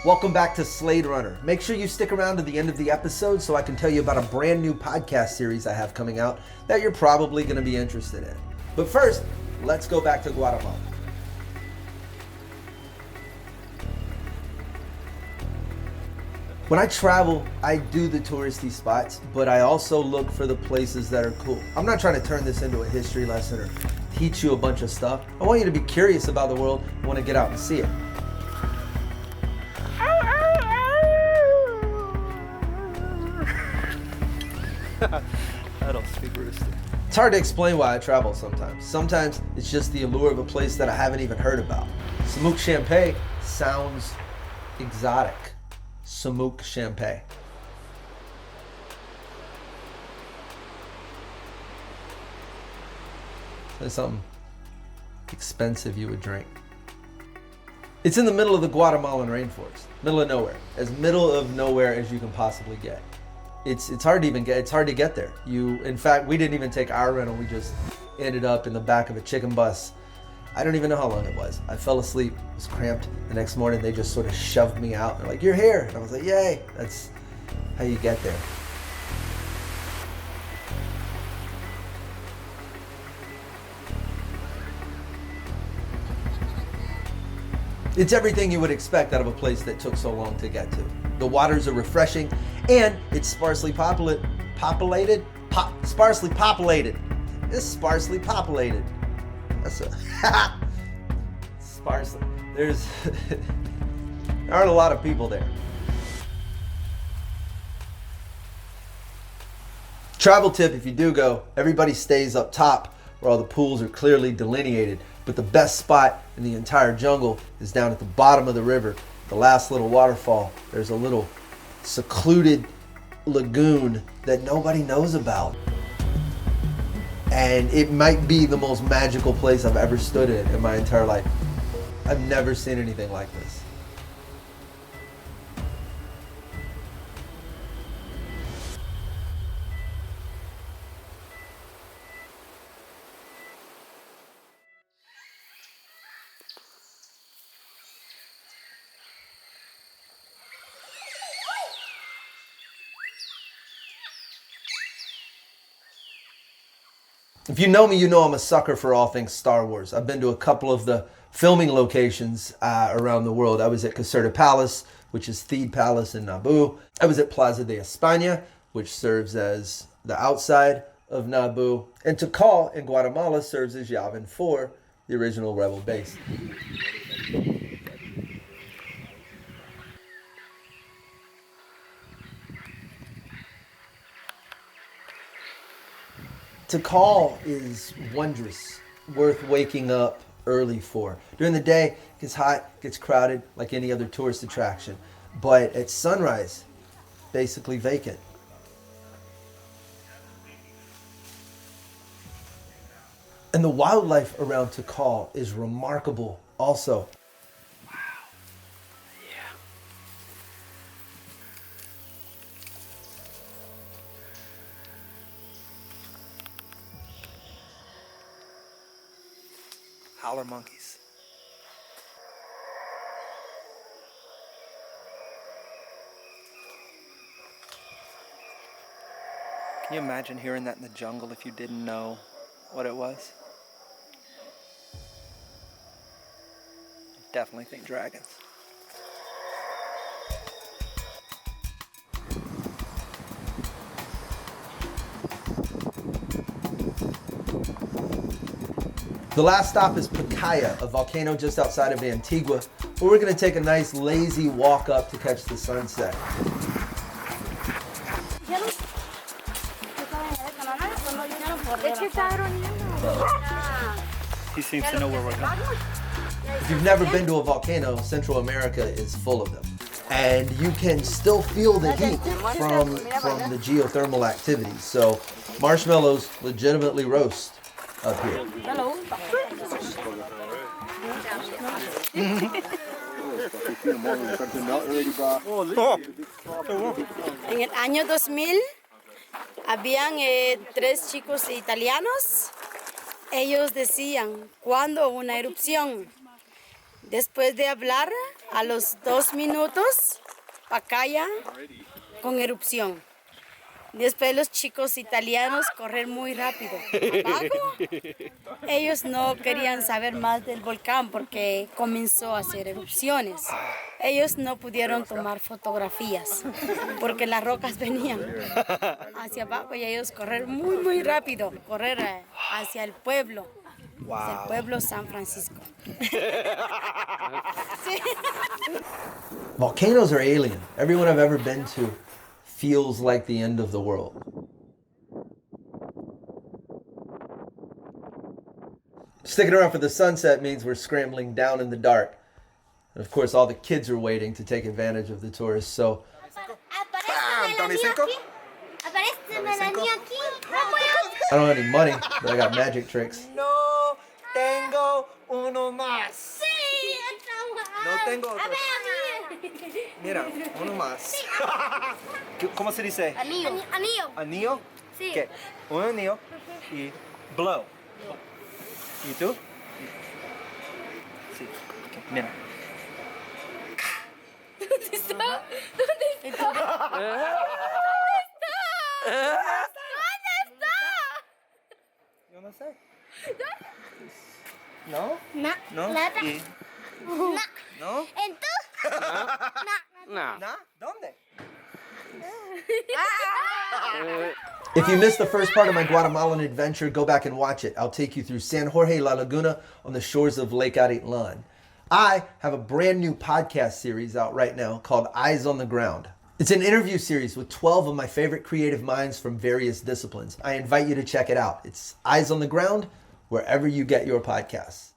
Welcome back to Slade Runner. Make sure you stick around to the end of the episode so I can tell you about a brand new podcast series I have coming out that you're probably going to be interested in. But first, let's go back to Guatemala. When I travel, I do the touristy spots, but I also look for the places that are cool. I'm not trying to turn this into a history lesson or teach you a bunch of stuff. I want you to be curious about the world and want to get out and see it. I don't speak rooster. It's hard to explain why I travel sometimes. Sometimes it's just the allure of a place that I haven't even heard about. Semuc Champey sounds exotic. Semuc Champey. That's something expensive you would drink. It's in the middle of the Guatemalan rainforest, middle of nowhere, as middle of nowhere as you can possibly get. It's hard to even get. It's hard to get there. In fact, we didn't even take our rental. We just ended up in the back of a chicken bus. I don't even know how long it was. I fell asleep, was cramped. The next morning, they just sort of shoved me out. They're like, "You're here," and I was like, "Yay!" That's how you get there. It's everything you would expect out of a place that took so long to get to. The waters are refreshing, and it's sparsely populated. Sparsely populated. It's sparsely populated. That's a sparsely. There aren't a lot of people there. Travel tip: if you do go, everybody stays up top where all the pools are clearly delineated. But the best spot in the entire jungle is down at the bottom of the river, the last little waterfall. There's a little secluded lagoon that nobody knows about. And it might be the most magical place I've ever stood in my entire life. I've never seen anything like this. If you know me, you know I'm a sucker for all things Star Wars. I've been to a couple of the filming locations around the world. I was at Caserta Palace, which is Theed Palace in Naboo. I was at Plaza de España, which serves as the outside of Naboo. And Tikal in Guatemala serves as Yavin 4, the original rebel base. Tikal is wondrous, worth waking up early for. During the day, it gets hot, gets crowded like any other tourist attraction. But at sunrise, basically vacant. And the wildlife around Tikal is remarkable also. Howler monkeys. Can you imagine hearing that in the jungle if you didn't know what it was? Definitely think dragons. The last stop is Pacaya, a volcano just outside of Antigua, where we're going to take a nice lazy walk up to catch the sunset. He seems to know where we're going. If you've never been to a volcano, Central America is full of them. And you can still feel the heat from the geothermal activity. So marshmallows legitimately roast up here. En el año 2000 Habían 3 chicos italianos. Ellos decían, ¿cuándo una erupción? Después de hablar, a los 2 minutos, Pacaya con erupción. Después los chicos italianos correr muy rápido. Abajo, ellos no querían saber más del volcán porque comenzó a hacer erupciones. Ellos no pudieron tomar fotografías porque las rocas venían hacia abajo y ellos correr muy rápido, correr hacia el pueblo. Hacia el pueblo San Francisco. Sí. Volcanoes are alien. Everyone I've ever been to feels like the end of the world. Sticking around for the sunset means we're scrambling down in the dark. And of course, all the kids are waiting to take advantage of the tourists, so... I don't have any money, but I got magic tricks. No tengo uno más. No tengo otro. Mira, uno más. ¿Cómo se dice? Anillo. ¿Anillo? Sí. ¿Qué? Un anillo y blow. ¿Y tú? Sí. Okay. Mira. ¿Dónde está? ¿Dónde está? Yo no sé. ¿No? No. ¿No? Nada. ¿Y? No. ¿No? ¿Entonces? No. ¿No? ¿Dónde? If you missed the first part of my Guatemalan adventure, go back and watch it. I'll take you through San Jorge La Laguna on the shores of Lake Atitlan. I have a brand new podcast series out right now called Eyes on the Ground. It's an interview series with 12 of my favorite creative minds from various disciplines. I invite you to check it out. It's Eyes on the Ground, wherever you get your podcasts.